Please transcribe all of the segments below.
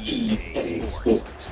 EA Sports.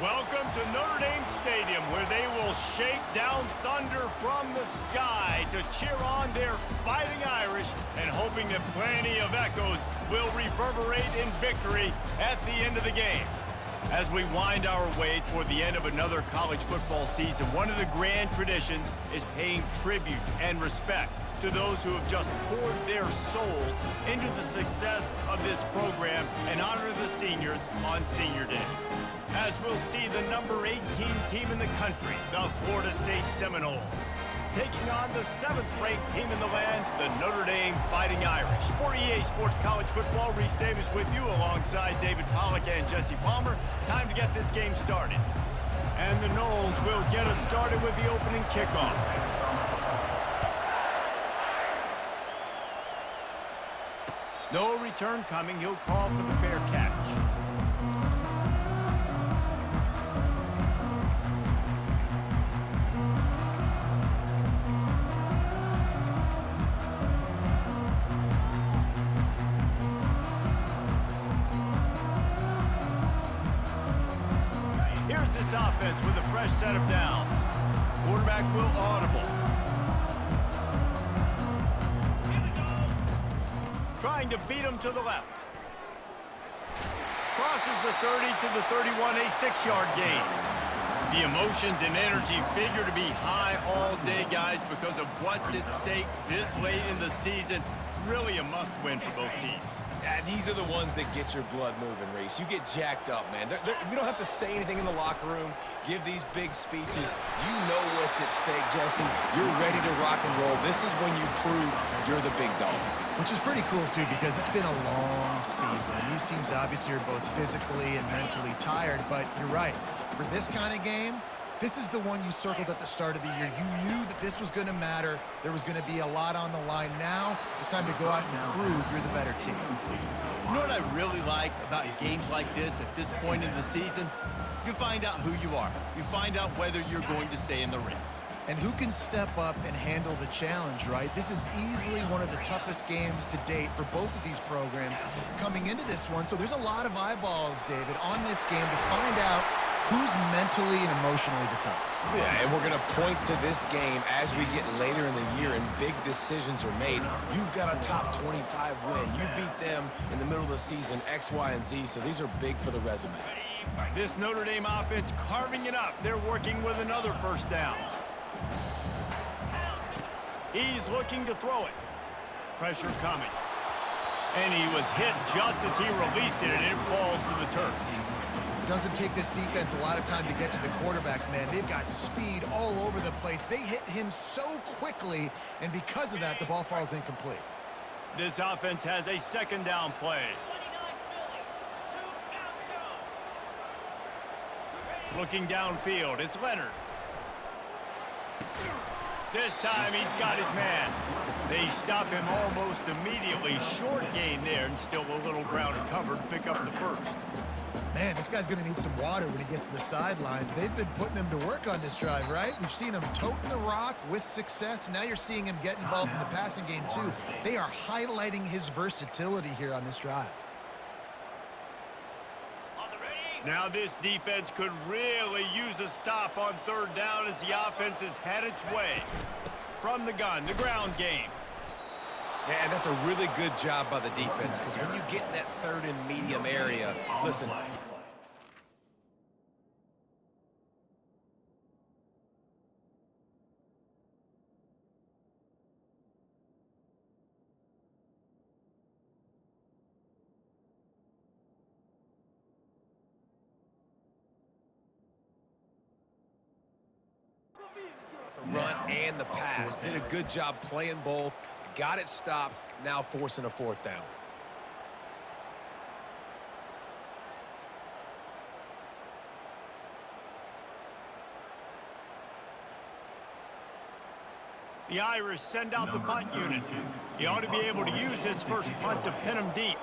Welcome to Notre Dame Stadium, where they will shake down thunder from the sky to cheer on their Fighting Irish and hoping that plenty of echoes will reverberate in victory at the end of the game. As we wind our way toward the end of another college football season, one of the grand traditions is paying tribute and respect to those who have just poured their souls into the success of this program and honor the seniors on Senior Day. As we'll see the number 18 team in the country, the Florida State Seminoles, taking on the 7th-ranked team in the land, the Notre Dame Fighting Irish. For EA Sports College Football, Reese Davis with you alongside David Pollack and Jesse Palmer. Time to get this game started. And the Noles will get us started with the opening kickoff. No return coming. He'll call for the fair catch. Here's this offense with a fresh set of downs. Quarterback will audible. Trying to beat him to the left. Crosses the 30 to the 31, a 6-yard gain. The emotions and energy figure to be high all day, guys, because of what's at stake this late in the season. Really a must-win for both teams. These are the ones that get your blood moving, Reese. You get jacked up, man. We don't have to say anything in the locker room, give these big speeches. You know what's at stake, Jesse. You're ready to rock and roll. This is when you prove you're the big dog. Which is pretty cool, too, because it's been a long season. And these teams obviously are both physically and mentally tired, but you're right. For this kind of game, this is the one you circled at the start of the year. You knew that this was going to matter. There was going to be a lot on the line. Now it's time to go out and prove you're the better team. You know what I really like about games like this at this point in the season? You find out who you are. You find out whether you're going to stay in the race. and who can step up and handle the challenge, right? This is easily one of the toughest games to date for both of these programs coming into this one. So there's a lot of eyeballs, David, on this game to find out who's mentally and emotionally the toughest. Yeah, and we're going to point to this game as we get later in the year and big decisions are made. You've got a top 25 win. You beat them in the middle of the season, X, Y, and Z, so these are big for the resume. This Notre Dame offense carving it up. They're working with another first down. He's looking to throw it. Pressure coming. And he was hit just as he released it, and it falls to the turf. Doesn't take this defense a lot of time to get to the quarterback, man. They've got speed all over the place. They hit him so quickly, and because of that, the ball falls incomplete. This offense has a second down play. Looking downfield, it's Leonard. This time he's got his man. They stop him almost immediately. Short gain there, and still a little ground covered to pick up the first. Man, this guy's going to need some water when he gets to the sidelines. They've been putting him to work on this drive, right? We've seen him toting the rock with success. Now you're seeing him get involved in the passing game, too. They are highlighting his versatility here on this drive. Now this defense could really use a stop on third down as the offense has had its way. From the gun, the ground game. Yeah, and that's a really good job by the defense, because when you get in that third and medium area, listen. The run and the pass. Did a good job playing both. Got it stopped, now forcing a fourth down. The Irish send out the punt unit. He ought to be able to use this first punt to pin him deep.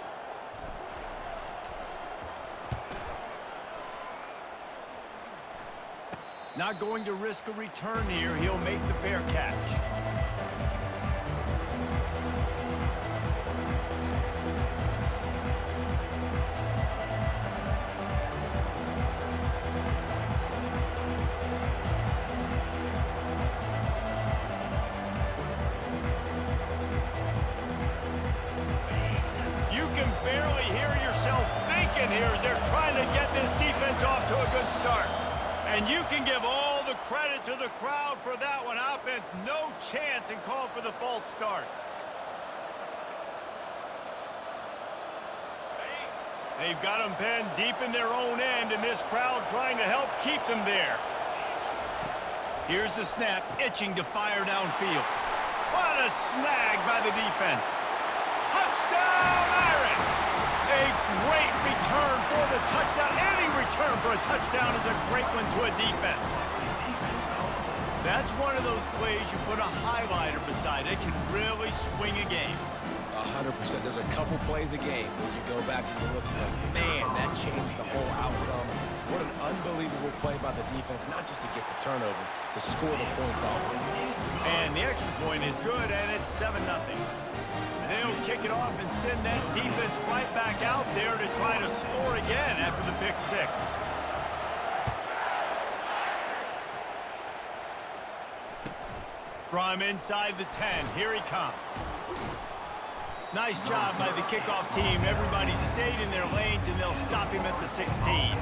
Not going to risk a return here. He'll make the fair catch. You can barely hear yourself thinking here as they're trying to get this defense off to a good start. And you can give all the credit to the crowd for that one. Offense, no chance, and call for the false start. They've got them penned deep in their own end, and this crowd trying to help keep them there. Here's the snap, itching to fire downfield. What a snag by the defense. Touchdown, Irish! A great return for the touchdown. Any return for a touchdown is a great one to a defense. That's one of those plays you put a highlighter beside. It can really swing a game. 100%. There's a couple plays a game when you go back and you look, you're like, man, that changed the whole outcome. What an unbelievable play by the defense, not just to get the turnover, to score the points off of it. And the extra point is good, and it's 7-0. They'll kick it off and send that defense right back out there to try to score again after the pick six. From inside the 10, here he comes. Nice job by the kickoff team. Everybody stayed in their lanes, and they'll stop him at the 16.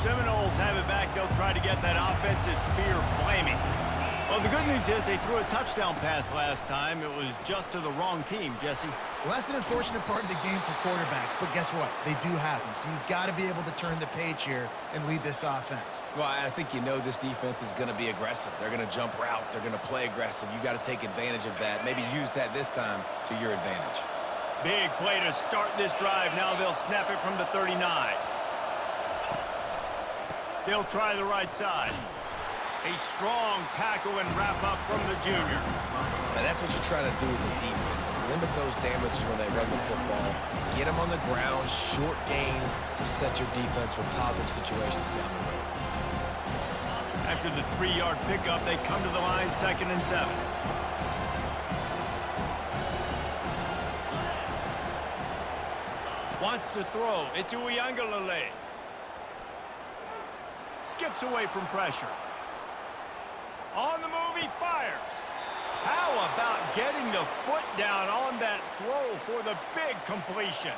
Seminoles have it back. They'll try to get that offensive spear flaming. Well, the good news is they threw a touchdown pass last time. It was just to the wrong team, Jesse. Well, that's an unfortunate part of the game for quarterbacks, but guess what? They do happen, so you've got to be able to turn the page here and lead this offense. Well, I think you know this defense is going to be aggressive. They're going to jump routes. They're going to play aggressive. You got to take advantage of that. Maybe use that this time to your advantage. Big play to start this drive. Now they'll snap it from the 39. They'll try the right side. A strong tackle and wrap up from the junior. Now that's what you're trying to do as a defense. Limit those damages when they run the football. Get them on the ground, short gains to set your defense for positive situations down the road. After the 3-yard pickup, they come to the line 2nd and 7. Wants to throw. It's Uiagalelei. Skips away from pressure. On the move, he fires. How about getting the foot down on that throw for the big completion?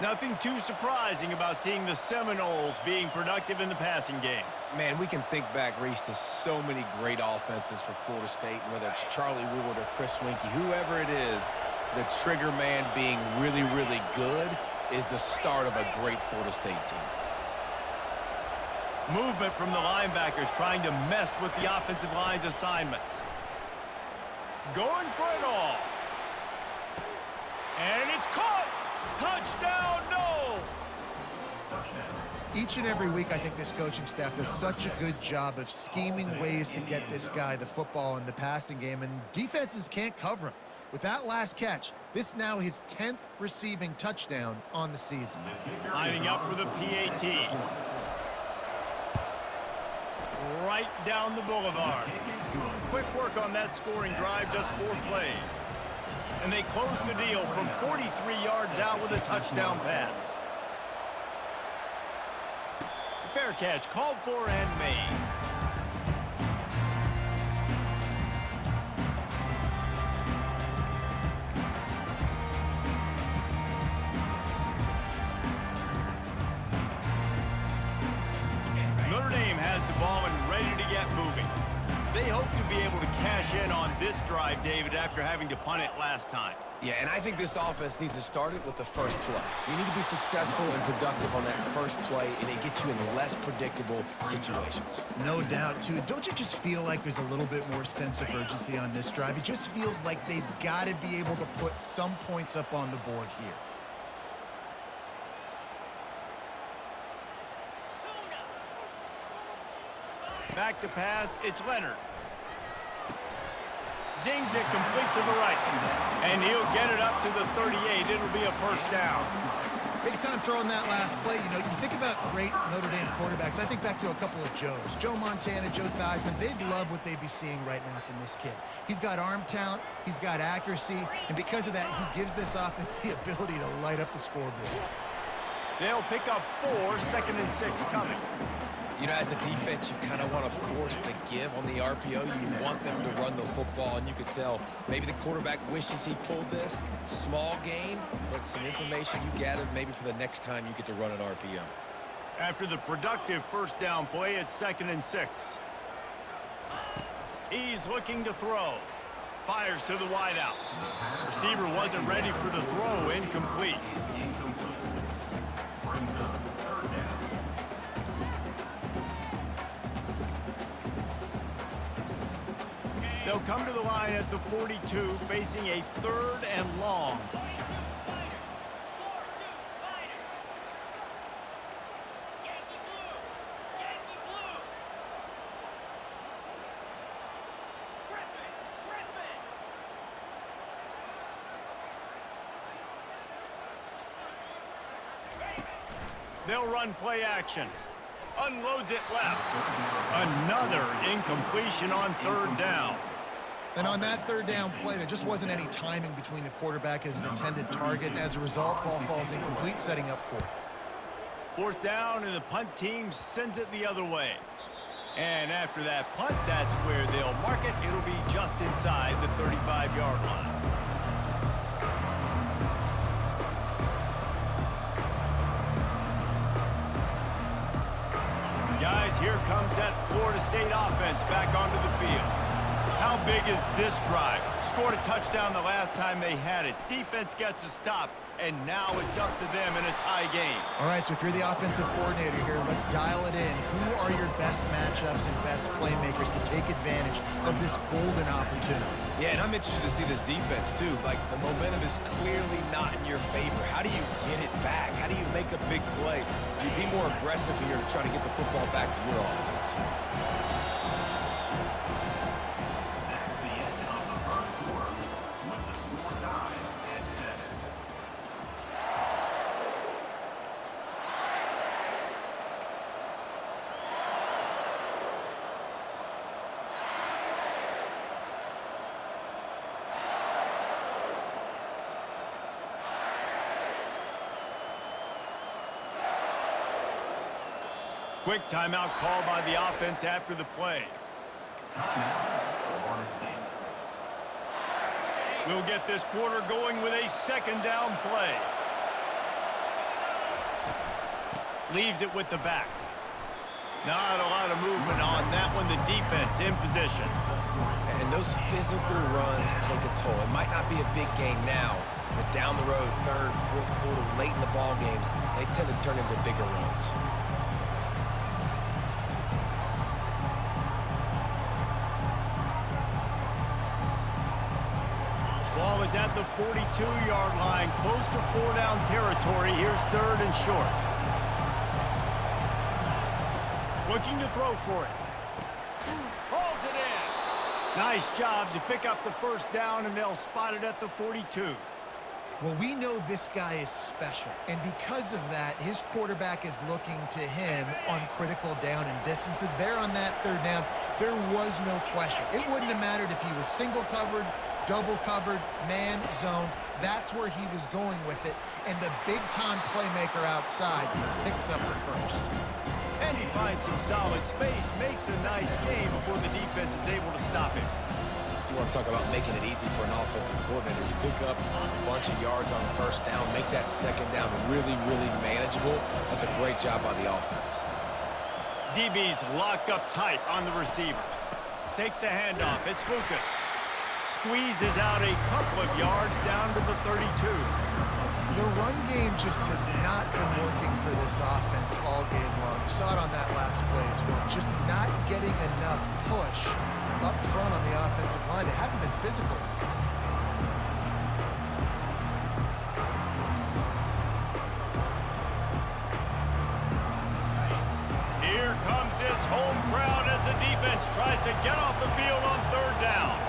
Nothing too surprising about seeing the Seminoles being productive in the passing game. Man, we can think back, Reese, to so many great offenses for Florida State, whether it's Charlie Wood or Chris Winkie, whoever it is, the trigger man being really, really good is the start of a great Florida State team. Movement from the linebackers trying to mess with the offensive line's assignments. Going for it all. And it's caught. Touchdown, Noles. Each and every week, I think this coaching staff does such a good job of scheming ways to get this guy the football in the passing game, and defenses can't cover him. With that last catch, this now his 10th receiving touchdown on the season. Lining up for the PAT. Right down the boulevard. Quick work on that scoring drive, just 4 plays. And they close the deal from 43 yards out with a touchdown pass. Fair catch called for and made. Notre Dame has the ball and ready to get moving. They hope to be able to cash in on this drive, David, after having to punt it last time. Yeah, and I think this offense needs to start it with the first play. You need to be successful and productive on that first play, and it gets you in less predictable situations. No doubt, too. Don't you just feel like there's a little bit more sense of urgency on this drive? It just feels like they've got to be able to put some points up on the board here. Back to pass, it's Leonard. Zings it complete to the right. And he'll get it up to the 38. It'll be a first down. Big time throwing that last play. You know, you think about great Notre Dame quarterbacks. I think back to a couple of Joes. Joe Montana, Joe Theismann. They'd love what they'd be seeing right now from this kid. He's got arm talent. He's got accuracy. And because of that, he gives this offense the ability to light up the scoreboard. They'll pick up 4, 2nd and 6 coming. You know, as a defense, you kind of want to force the give on the RPO. You want them to run the football, and you could tell maybe the quarterback wishes he pulled this. Small gain, but some information you gathered maybe for the next time you get to run an RPO. After the productive first down play, it's 2nd and 6. He's looking to throw. Fires to the wideout. Receiver wasn't ready for the throw, incomplete. They'll come to the line at the 42, facing a 3rd and long. They'll run play action. Unloads it left. Another incompletion on 3rd down. And on that 3rd down play, there just wasn't any timing between the quarterback as an intended target. And as a result, ball falls incomplete, setting up 4th. 4th down, and the punt team sends it the other way. And after that punt, that's where they'll mark it. It'll be just inside the 35-yard line. Guys, here comes that Florida State offense back onto the field. How big is this drive? Scored a touchdown the last time they had it. Defense gets a stop, and now it's up to them in a tie game. All right, so if you're the offensive coordinator here, let's dial it in. Who are your best matchups and best playmakers to take advantage of this golden opportunity? Yeah, and I'm interested to see this defense, too. Like, the momentum is clearly not in your favor. How do you get it back? How do you make a big play? Do you be more aggressive here to try to get the football back to your offense? Quick timeout called by the offense after the play. We'll get this quarter going with a second down play. Leaves it with the back. Not a lot of movement on that one. The defense in position. And those physical runs take a toll. It might not be a big game now, but down the road, third, fourth quarter, late in the ball games, they tend to turn into bigger runs. Ball is at the 42-yard line, close to 4-down territory. Here's third and short. Looking to throw for it. Hauls it in. Nice job to pick up the first down, and they'll spot it at the 42. Well, we know this guy is special, and because of that, his quarterback is looking to him on critical down and distances. There on that third down, there was no question. It wouldn't have mattered if he was single covered, double covered, man, zone. That's where he was going with it, and the big-time playmaker outside picks up the first. And he finds some solid space, makes a nice game before the defense is able to stop him. You want to talk about making it easy for an offensive coordinator. You pick up a bunch of yards on first down, make that second down really, really manageable. That's a great job by the offense. DB's locked up tight on the receivers. Takes the handoff. It's Lucas. Squeezes out a couple of yards down to the 32. The run game just has not been working for this offense all game long. We saw it on that last play as well. Just not getting enough push up front on the offensive line. They haven't been physical. Here comes this home crowd as the defense tries to get off the field on third down.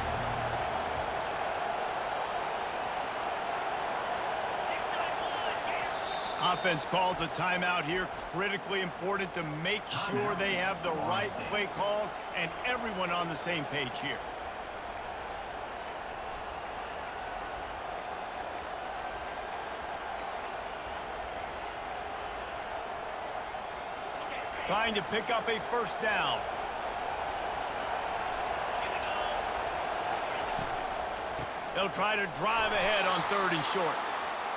Offense calls a timeout here. Critically important to make sure they have the right play called and everyone on the same page here. Trying to pick up a first down. They'll try to drive ahead on third and short.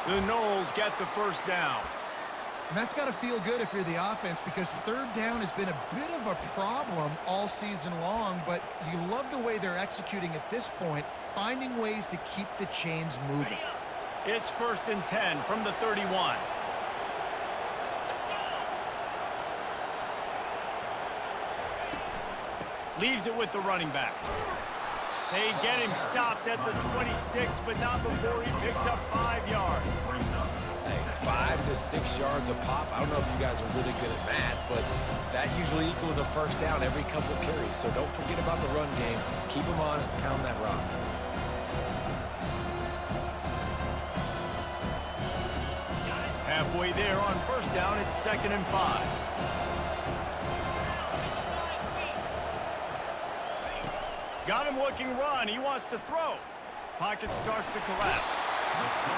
The Noles get the first down. And that's got to feel good if you're the offense, because third down has been a bit of a problem all season long, but you love the way they're executing at this point, finding ways to keep the chains moving. It's 1st and 10 from the 31. Leaves it with the running back. They get him stopped at the 26, but not before he picks up 5 yards. Hey, 5 to 6 yards a pop. I don't know if you guys are really good at math, but that usually equals a first down every couple of carries. So don't forget about the run game. Keep them honest, pound that rock. Halfway there on first down, it's 2nd and 5. Got him looking run. He wants to throw. Pocket starts to collapse.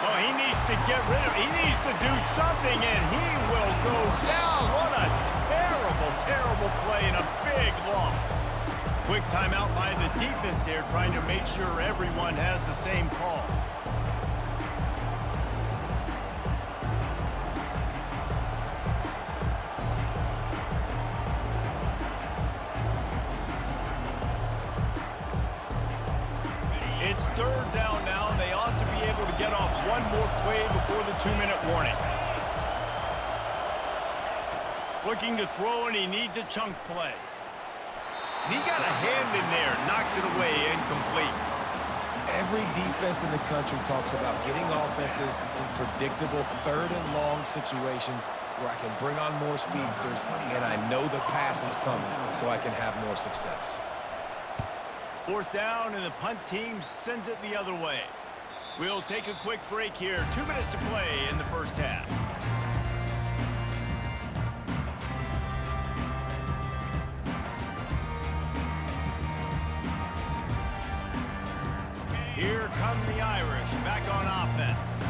Oh, he needs to get rid of it. He needs to do something, and he will go down. What a terrible, terrible play and a big loss. Quick timeout by the defense there, trying to make sure everyone has the same calls. It's third down now, and they ought to be able to get off one more play before the 2-minute warning. Looking to throw, and he needs a chunk play. And he got a hand in there, knocks it away, incomplete. Every defense in the country talks about getting offenses in predictable third and long situations where I can bring on more speedsters, and I know the pass is coming, so I can have more success. 4th down, and the punt team sends it the other way. We'll take a quick break here. 2 minutes to play in the first half. Here come the Irish back on offense.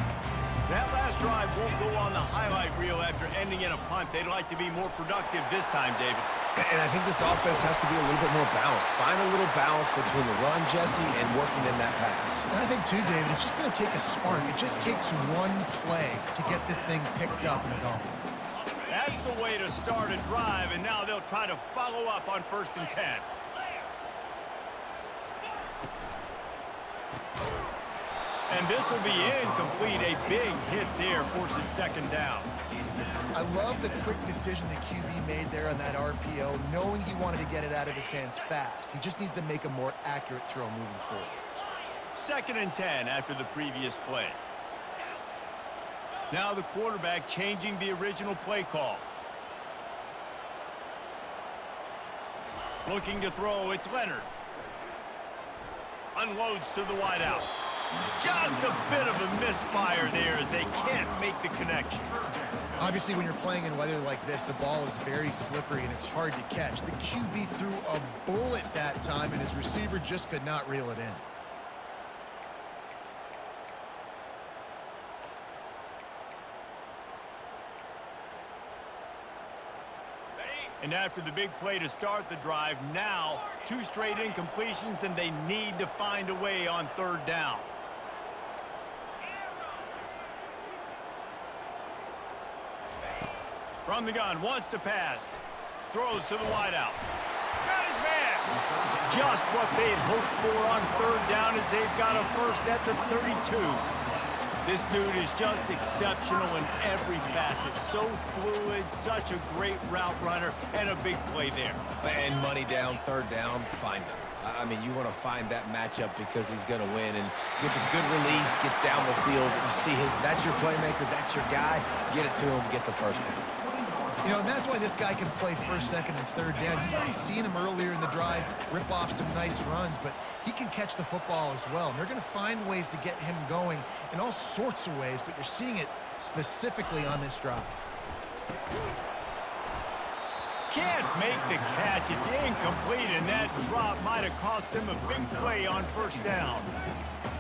That last drive won't go on the highlight reel after ending in a punt. They'd like to be more productive this time, David. And I think this offense has to be a little bit more balanced. Find a little balance between the run, Jesse, and working in that pass. And I think, too, David, it's just going to take a spark. It just takes one play to get this thing picked up and going. That's the way to start a drive, and now they'll try to follow up on 1st and 10. And this will be incomplete. A big hit there forces 2nd down. I love the quick decision the QB made there on that RPO, knowing he wanted to get it out of his hands fast. He just needs to make a more accurate throw moving forward. 2nd and 10 after the previous play. Now the quarterback changing the original play call. Looking to throw, it's Leonard. Unloads to the wideout. Just a bit of a misfire there as they can't make the connection. Obviously, when you're playing in weather like this, the ball is very slippery and it's hard to catch. The QB threw a bullet that time, and his receiver just could not reel it in. And after the big play to start the drive, now 2 straight incompletions, and they need to find a way on 3rd down. From the gun, wants to pass. Throws to the wideout. Got his man. Just what they'd hoped for on 3rd down as they've got a first at the 32. This dude is just exceptional in every facet. So fluid, such a great route runner, and a big play there. And money down, 3rd down, find him. I mean, you want to find that matchup because he's going to win, and gets a good release, gets down the field. You see that's your playmaker, that's your guy. Get it to him, get the 1st down. You know, and that's why this guy can play 1st, 2nd, and 3rd down. You've already seen him earlier in the drive rip off some nice runs, but he can catch the football as well. And they're going to find ways to get him going in all sorts of ways, but you're seeing it specifically on this drive. Can't make the catch. It's incomplete, and that drop might have cost them a big play on 1st down.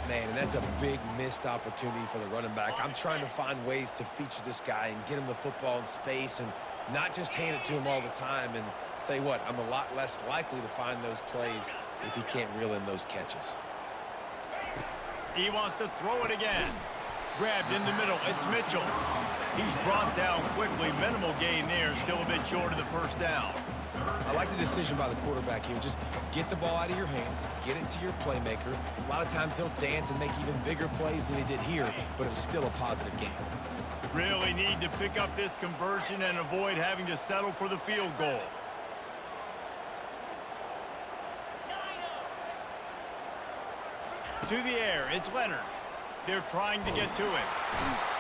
Man, and that's a big missed opportunity for the running back. I'm trying to find ways to feature this guy and get him the football in space and not just hand it to him all the time. And tell you what, I'm a lot less likely to find those plays if he can't reel in those catches. He wants to throw it again. Grabbed in the middle. It's Mitchell. He's brought down quickly. Minimal gain there. Still a bit short of the 1st down. I like the decision by the quarterback here. Just get the ball out of your hands, get it to your playmaker. A lot of times he'll dance and make even bigger plays than he did here, but it was still a positive game. Really need to pick up this conversion and avoid having to settle for the field goal. To the air, it's Leonard. They're trying to get to him.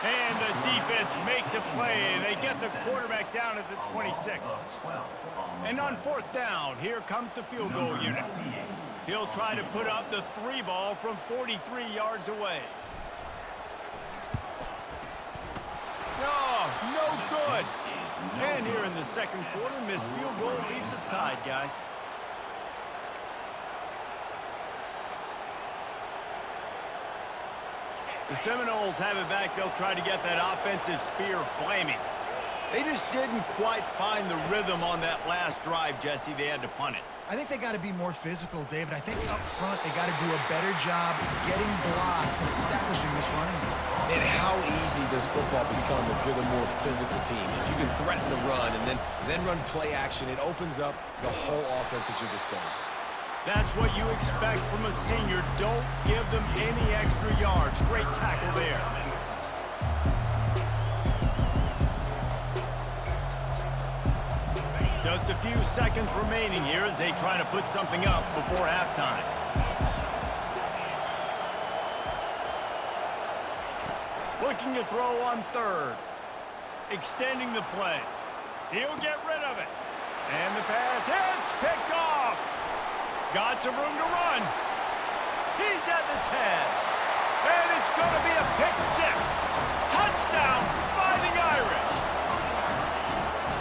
And the defense makes a play, and they get the quarterback down at the 26. And on 4th down, here comes the field goal unit. He'll try to put up the 3 ball from 43 yards away. Oh, no good. And here in the 2nd quarter, missed field goal leaves us tied, guys. The Seminoles have it back. They'll try to get that offensive spear flaming. They just didn't quite find the rhythm on that last drive, Jesse. They had to punt it. I think they got to be more physical, David. I think up front they got to do a better job getting blocks and establishing this running game. And how easy does football become if you're the more physical team? If you can threaten the run and then run play action, it opens up the whole offense at your disposal. That's what you expect from a senior. Don't give them any extra yards. Great tackle there. Just a few seconds remaining here as they try to put something up before halftime. Looking to throw on 3rd. Extending the play. He'll get rid of it. And the pass hits. Picked off. Got some room to run. He's at the 10. And it's going to be a pick 6. Touchdown, Fighting Irish.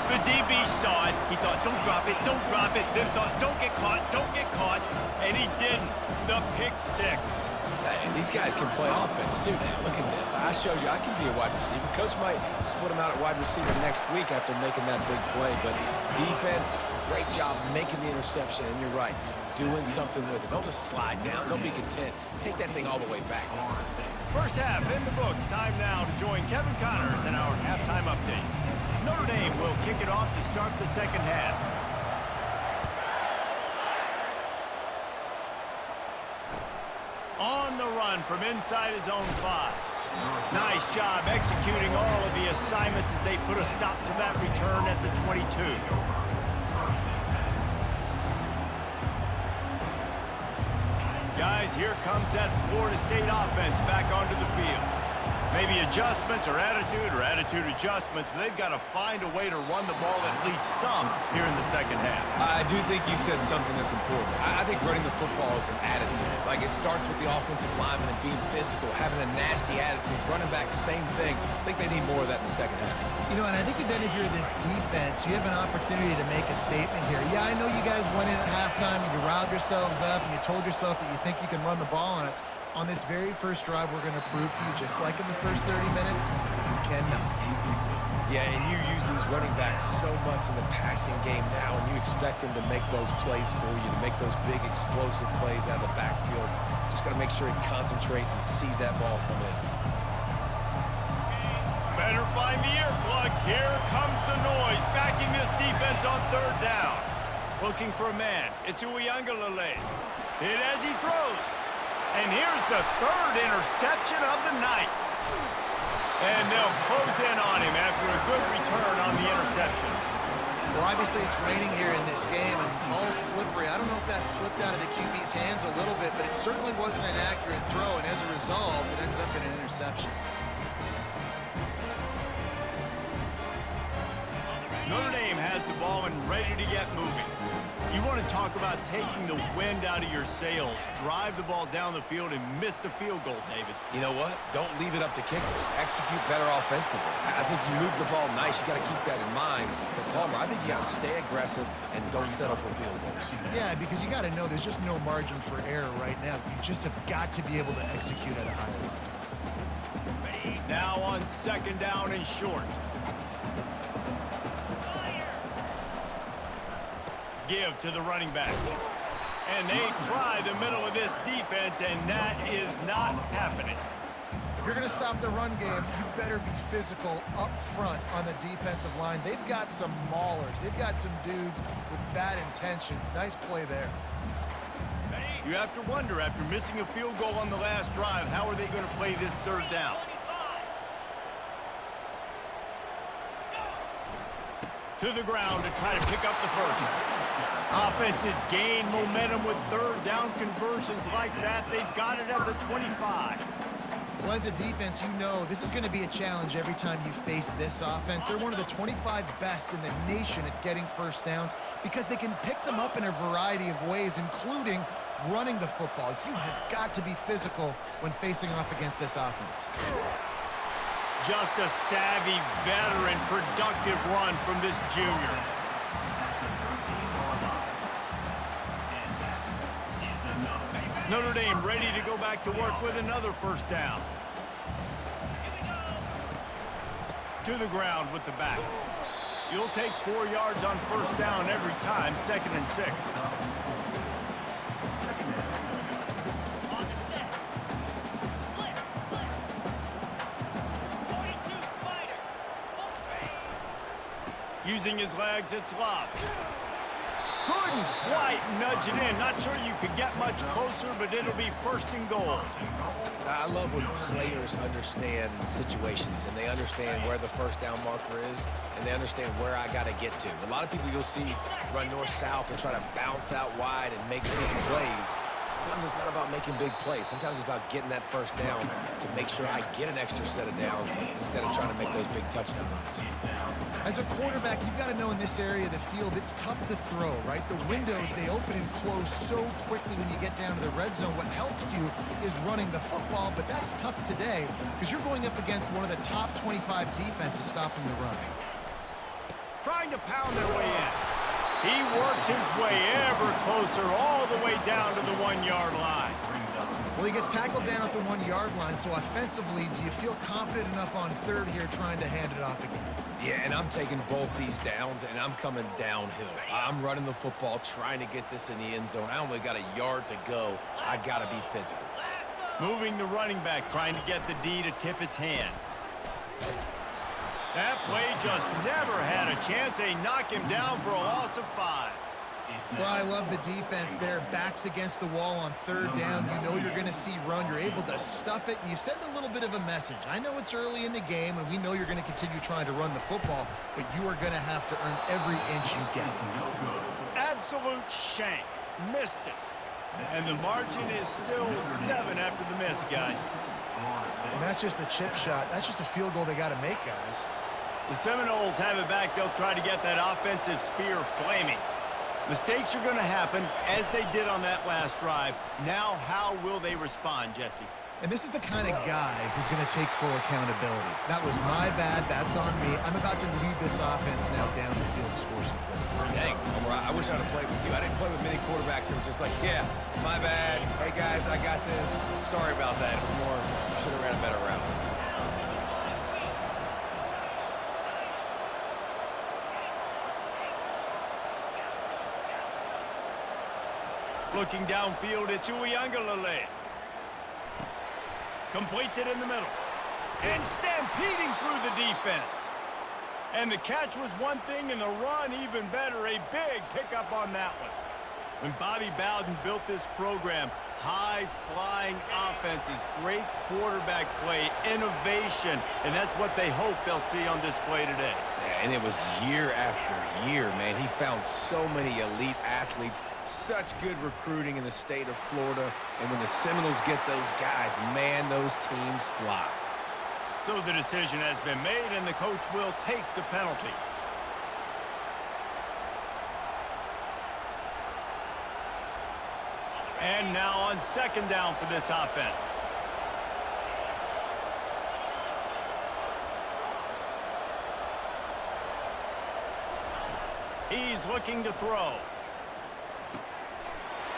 The DB saw it. He thought, don't drop it, don't drop it. Then thought, don't get caught, don't get caught. And he didn't. The pick six. And these guys can play offense, too, now. Look at this. I showed you I can be a wide receiver. Coach might split him out at wide receiver next week after making that big play. But defense, great job making the interception. And you're right, doing something with it. Don't just slide down. Don't be content. Take that thing all the way back. First half in the books. Time now to join Kevin Connors in our halftime update. Notre Dame will kick it off to start the second half. On the run from inside his own 5. Nice job executing all of the assignments as they put a stop to that return at the 22. Guys, here comes that Florida State offense back onto the field. Maybe adjustments or attitude adjustments, but they've got to find a way to run the ball at least some here in the second half. I do think you said something that's important. I think running the football is an attitude. Like, it starts with the offensive lineman and being physical, having a nasty attitude. Running back, same thing. I think they need more of that in the second half. You know, and I think then if you're this defense, you have an opportunity to make a statement here. Yeah, I know you guys went in at halftime and you riled yourselves up and you told yourself that you think you can run the ball on us. On this very first drive, we're going to prove to you, just like in the first 30 minutes, you cannot. Yeah, and you use these running backs so much in the passing game now, and you expect them to make those plays for you, to make those big explosive plays out of the backfield. Just got to make sure he concentrates and see that ball come in. Better find the earplugs. Here comes the noise, backing this defense on third down. Looking for a man. It's Uiagalelei. Hit as he throws. And here's the third interception of the night. And they'll close in on him after a good return on the interception. Well, obviously it's raining here in this game, and ball's slippery. I don't know if that slipped out of the QB's hands a little bit, but it certainly wasn't an accurate throw, and as a result, it ends up in an interception. Notre Dame has the ball and ready to get moving. You want to talk about taking the wind out of your sails. Drive the ball down the field and miss the field goal, David. You know what? Don't leave it up to kickers. Execute better offensively. I think you move the ball nice. You got to keep that in mind. But Palmer, I think you got to stay aggressive and don't settle for field goals. Yeah, because you got to know there's just no margin for error right now. You just have got to be able to execute at a higher level. Now on second down and short. Give to the running back. And they try the middle of this defense, and that is not happening. If you're going to stop the run game, you better be physical up front on the defensive line. They've got some maulers. They've got some dudes with bad intentions. Nice play there. You have to wonder, after missing a field goal on the last drive, how are they going to play this third down? To the ground to try to pick up the first. Offenses gain momentum with third down conversions like that. They've got it at the 25. Well, as a defense, you know this is going to be a challenge every time you face this offense. They're one of the 25 best in the nation at getting first downs because they can pick them up in a variety of ways, including running the football. You have got to be physical when facing off against this offense. Just a savvy, veteran, productive run from this junior. Notre Dame ready to go back to work with another first down. To the ground with the back. You'll take 4 yards on first down every time, 2nd and 6. Using his legs, it's Love. Couldn't quite nudge it in. Not sure you could get much closer, but it'll be 1st and goal. I love when players understand situations and they understand where the first down marker is and they understand where I got to get to. A lot of people you'll see run north-south and try to bounce out wide and make big plays. Sometimes it's not about making big plays. Sometimes it's about getting that first down to make sure I get an extra set of downs instead of trying to make those big touchdown runs. As a quarterback, you've got to know in this area of the field, it's tough to throw, right? The windows, they open and close so quickly when you get down to the red zone. What helps you is running the football, but that's tough today because you're going up against one of the top 25 defenses stopping the run. trying to pound their way in. He works his way ever closer all the way down to the 1-yard line. Well, he gets tackled down at the 1-yard line, so offensively, do you feel confident enough on third here trying to hand it off again? Yeah, and I'm taking both these downs, and I'm coming downhill. I'm running the football, trying to get this in the end zone. I only got a yard to go. I got to be physical. Moving the running back, trying to get the D to tip its hand. That play just never had a chance. They knock him down for a loss of 5. Well, I love the defense there. Backs against the wall on third down. You know you're going to see run. You're able to stuff it. You send a little bit of a message. I know it's early in the game, and we know you're going to continue trying to run the football, but you are going to have to earn every inch you get. Absolute shank. Missed it. And the margin is still 7 after the miss, guys. And that's just the chip shot. That's just a field goal they got to make, guys. The Seminoles have it back. They'll try to get that offensive spear flaming. Mistakes are going to happen, as they did on that last drive. Now, how will they respond, Jesse? And this is the kind of guy who's going to take full accountability. That was my bad. That's on me. I'm about to lead this offense now down the field and score some points. Dang, Homer, I wish I'd have played with you. I didn't play with many quarterbacks that were just like, yeah, my bad. Hey, guys, I got this. Sorry about that. More, should have ran a better route. Looking downfield, it's Uiagalelei. Completes it in the middle. And stampeding through the defense. And the catch was one thing, and the run even better. A big pickup on that one. When Bobby Bowden built this program, high-flying offenses, great quarterback play, innovation, and that's what they hope they'll see on display today. Yeah, and it was year after year, man. He found so many elite athletes, such good recruiting in the state of Florida, and when the Seminoles get those guys, man, those teams fly. So the decision has been made, and the coach will take the penalty. And now on second down for this offense. He's looking to throw.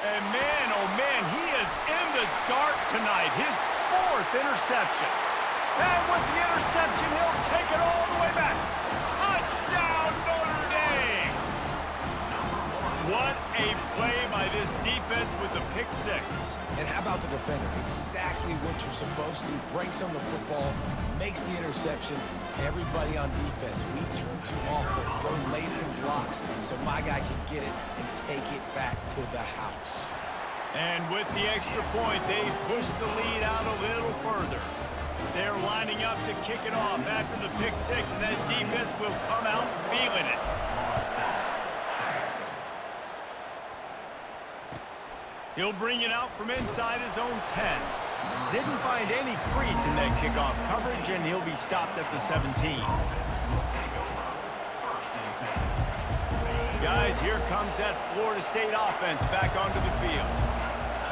And man, oh man, he is in the dark tonight. His 4th interception. And with the interception, he'll take it all the way back. Touchdown, Notre Dame! What a play by this defense with the pick 6. And how about the defender? Exactly what you're supposed to do. Breaks on the football, makes the interception. Everybody on defense, we turn to offense. Go lay some blocks so my guy can get it and take it back to the house. And with the extra point, they push the lead out a little further. They're lining up to kick it off after the pick 6, and that defense will come out feeling it. He'll bring it out from inside his own 10. Didn't find any crease in that kickoff coverage, and he'll be stopped at the 17. Guys, here comes that Florida State offense back onto the field.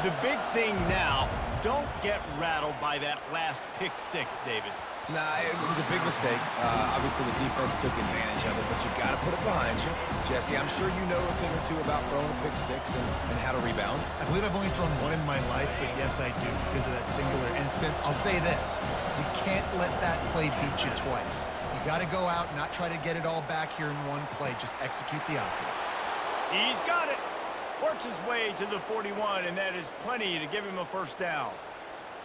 The big thing now, don't get rattled by that last pick 6, David. Nah, it was a big mistake. Obviously, the defense took advantage of it, but you got to put it behind you. Jesse, I'm sure you know a thing or two about throwing a pick 6 and how to rebound. I believe I've only thrown one in my life, but yes, I do because of that singular instance. I'll say this. You can't let that play beat you twice. You got to go out and not try to get it all back here in one play. Just execute the offense. He's got it. Works his way to the 41, and that is plenty to give him a first down.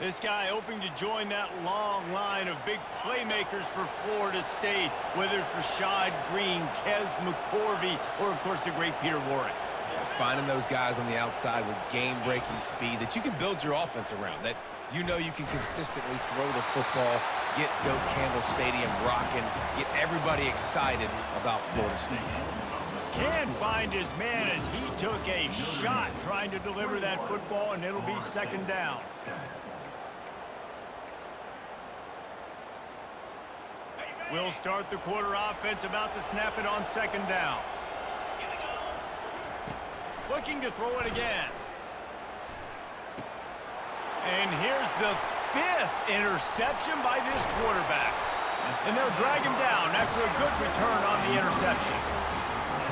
This guy hoping to join that long line of big playmakers for Florida State, whether it's Rashad Green, Kez McCorvey, or, of course, the great Peter Warrick. Yeah, finding those guys on the outside with game-breaking speed that you can build your offense around, that you know you can consistently throw the football, get Doak Campbell Stadium rocking, get everybody excited about Florida State. Can find his man as he took a shot trying to deliver that football, and it'll be second down. We'll start the quarter offense, about to snap it on second down. Looking to throw it again. And here's the 5th interception by this quarterback. And they'll drag him down after a good return on the interception.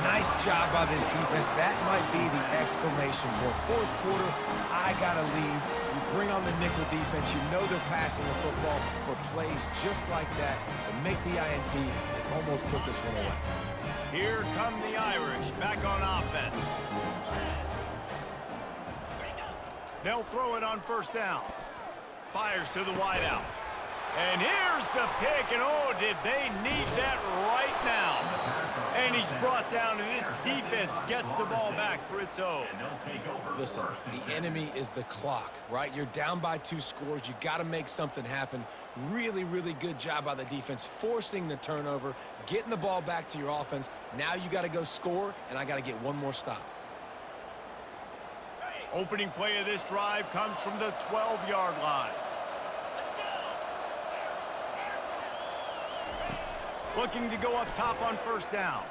Nice job by this defense. That might be the exclamation point. Fourth quarter, I got a lead. You bring on the nickel defense. You know they're passing the football for plays just like that to make the INT and almost put this one away. Here come the Irish back on offense. They'll throw it on first down. Fires to the wideout. And here's the pick, and oh, did they need that right now. And he's brought down, and this defense gets the ball back for its own. Listen, the enemy is the clock, right? You're down by 2 scores. You got to make something happen. Really, really good job by the defense, forcing the turnover, getting the ball back to your offense. Now you got to go score, and I got to get one more stop. Opening play of this drive comes from the 12-yard line. Looking to go up top on first down.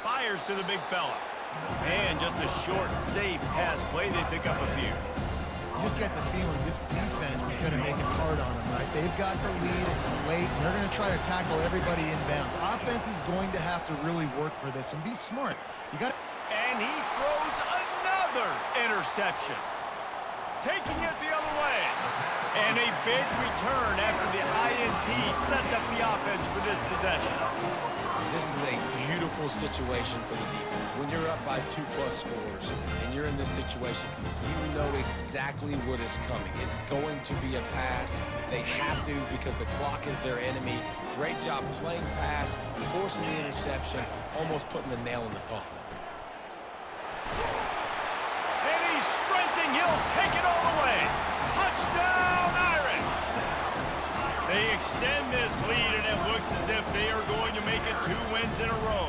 Fires to the big fella. And just a short, safe pass play. They pick up a few. You just get the feeling this defense is going to make it hard on them, right? They've got the lead. It's late. And they're going to try to tackle everybody inbounds. Offense is going to have to really work for this and be smart. You got. And he throws another interception. Taking it the other way. And a big return after the INT sets up the offense for this possession. This is a beautiful situation for the defense. When you're up by 2+ scores and you're in this situation, you know exactly what is coming. It's going to be a pass. They have to because the clock is their enemy. Great job playing pass, forcing the interception, almost putting the nail in the coffin. And he's sprinting. He'll take it all the way. Touchdown, Irish! They extend this lead, and it looks as if they are going to make it 2 wins in a row.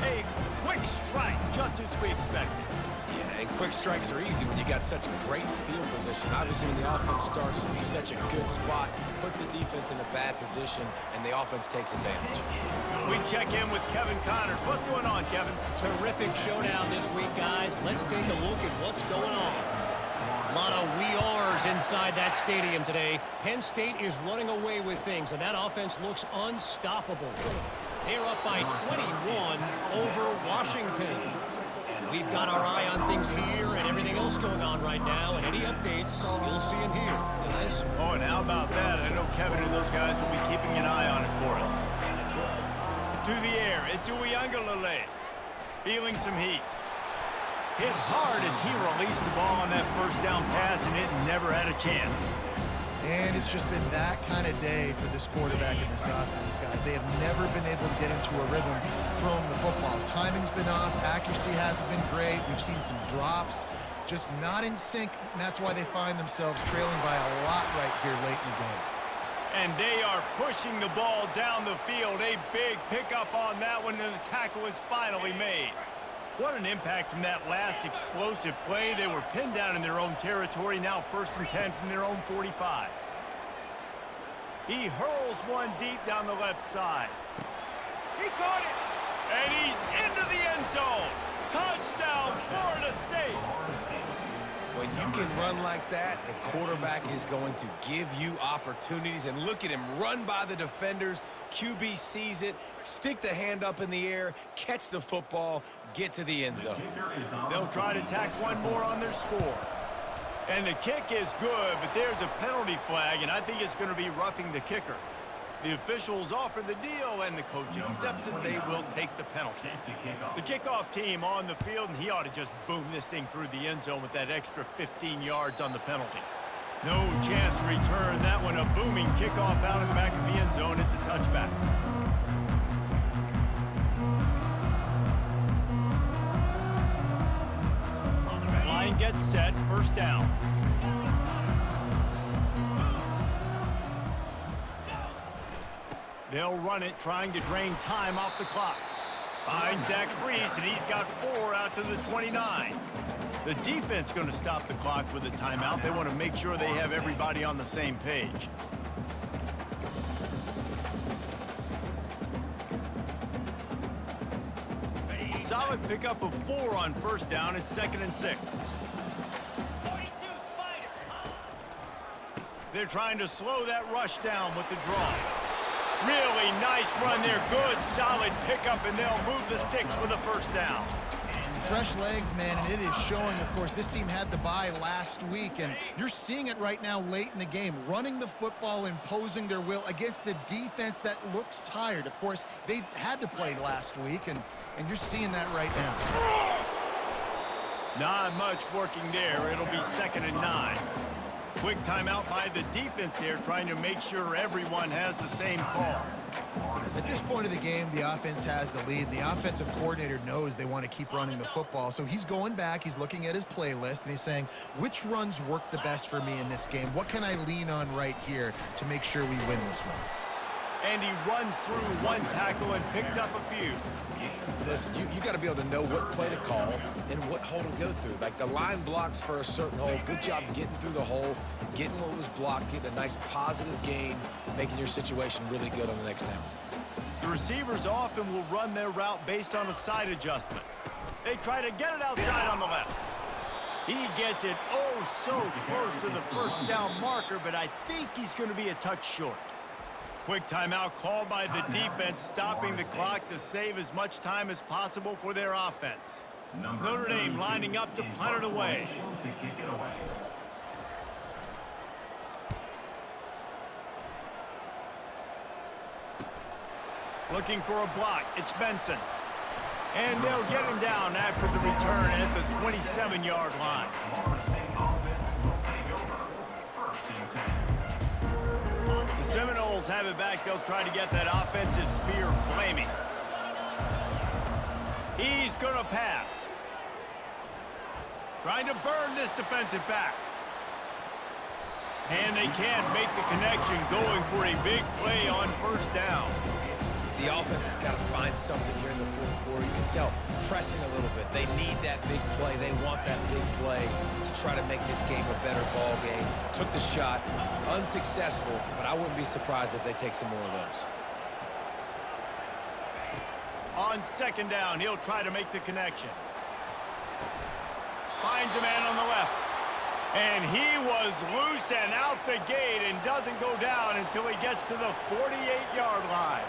A quick strike, just as we expected. Yeah, and quick strikes are easy when you got such great field position. Obviously, when the offense starts in such a good spot, puts the defense in a bad position, and the offense takes advantage. We check in with Kevin Connors. What's going on, Kevin? Terrific showdown this week, guys. Let's take a look at what's going on. A lot of we ares inside that stadium today. Penn State is running away with things, and that offense looks unstoppable. They're up by 21 over Washington. We've got our eye on things here and everything else going on right now, and any updates, you'll see them here, guys. Oh, and how about that? I know Kevin and those guys will be keeping an eye on it for us. To the air, it's Uiagalelei. Feeling some heat. Hit hard as he released the ball on that first down pass, and it never had a chance. And it's just been that kind of day for this quarterback and this offense, guys. They have never been able to get into a rhythm throwing the football. Timing's been off. Accuracy hasn't been great. We've seen some drops. Just not in sync, and that's why they find themselves trailing by a lot right here late in the game. And they are pushing the ball down the field. A big pickup on that one, and the tackle is finally made. What an impact from that last explosive play. They were pinned down in their own territory, now 1st and 10 from their own 45. He hurls one deep down the left side. He caught it, and he's into the end zone. Touchdown, Florida State. When you can run like that, the quarterback is going to give you opportunities. And look at him run by the defenders. QB sees it, stick the hand up in the air, catch the football, get to the end zone. They'll try to tack one more on their score. And the kick is good, but there's a penalty flag, and I think it's going to be roughing the kicker. The officials offer the deal, and the coach accepts it. They will take the penalty. The kickoff team on the field, and he ought to just boom this thing through the end zone with that extra 15 yards on the penalty. No chance to return that one. A booming kickoff out of the back of the end zone. It's a touchback. Line gets set. First down. They'll run it, trying to drain time off the clock. Finds Zach Reese, and he's got 4 out to the 29. The defense going to stop the clock with a timeout. They want to make sure they have everybody on the same page. Solid pickup of 4 on first down. It's 2nd and 6. They're trying to slow that rush down with the draw. Really nice run there. Good, solid pickup, and they'll move the sticks with a first down. Fresh legs, man, and it is showing, of course. This team had the bye last week, and you're seeing it right now late in the game, running the football, imposing their will against the defense that looks tired. Of course, they had to play last week, and you're seeing that right now. Not much working there. It'll be 2nd and 9. Quick timeout by the defense here, trying to make sure everyone has the same call. At this point of the game, the offense has the lead. The offensive coordinator knows they want to keep running the football, so he's going back, he's looking at his playlist, and he's saying, which runs work the best for me in this game? What can I lean on right here to make sure we win this one? And he runs through one tackle and picks up a few. Listen, you got to be able to know what play to call and what hole to go through. Like the line blocks for a certain hole. Good job getting through the hole, getting what was blocked, getting a nice positive gain, making your situation really good on the next down. The receivers often will run their route based on a side adjustment. They try to get it outside on the left. He gets it oh so close to the first down marker, but I think he's going to be a touch short. Quick timeout called by the defense, stopping the clock to save as much time as possible for their offense. Notre Dame lining up to punt it away. Looking for a block. It's Benson. And they'll get him down after the return at the 27-yard line. The Seminoles have it back. They'll try to get that offensive spear flaming. He's going to pass. Trying to burn this defensive back. And they can't make the connection, going for a big play on first down. The offense has got to find something here in the fourth quarter. You can tell pressing a little bit. They need that big play. They want that big play to try to make this game a better ball game. Took the shot, unsuccessful, but I wouldn't be surprised if they take some more of those. On second down, he'll try to make the connection. Finds a man on the left. And he was loose and out the gate and doesn't go down until he gets to the 48-yard line.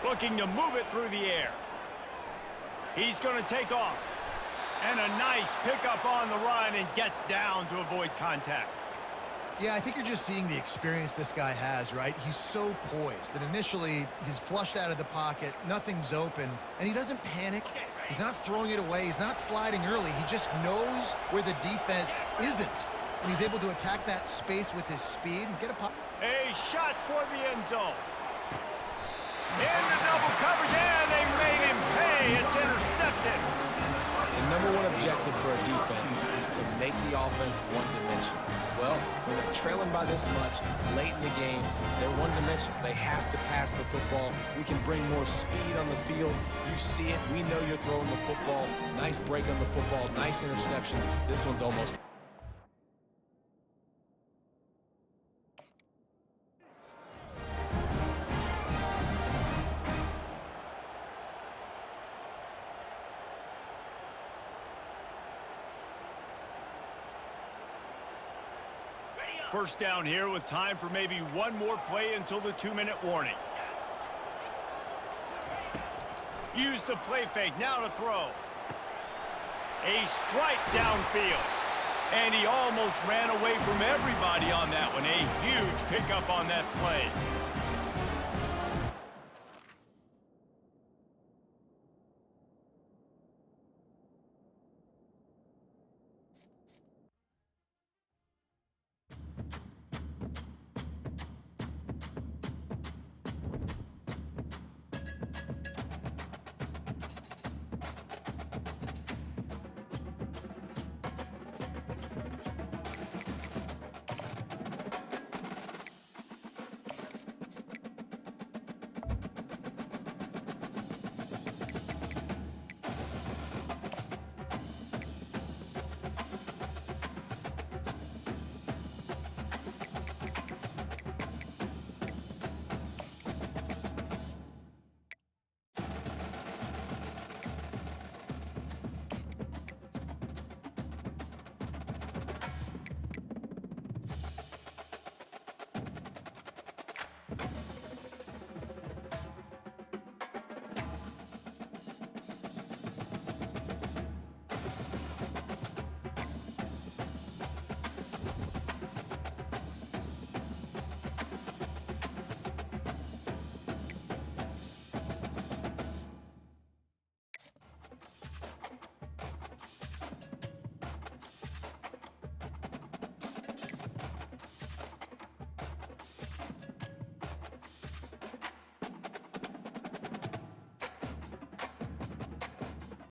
Looking to move it through the air. He's going to take off. And a nice pickup on the run, and gets down to avoid contact. Yeah, I think you're just seeing the experience this guy has, right? He's so poised that initially he's flushed out of the pocket, nothing's open, and he doesn't panic. He's not throwing it away. He's not sliding early. He just knows where the defense isn't, and he's able to attack that space with his speed and get a pop. A shot toward the end zone. Into double coverage, and they made him pay. It's intercepted. The number one objective for a defense is to make the offense one-dimensional. Well, when they're trailing by this much late in the game, they're one-dimensional. They have to pass the football. We can bring more speed on the field. You see it. We know you're throwing the football. Nice break on the football. Nice interception. This one's almost... First down here with time for maybe one more play until the 2-minute warning. Use the play fake, now to throw. A strike downfield. And he almost ran away from everybody on that one. A huge pickup on that play.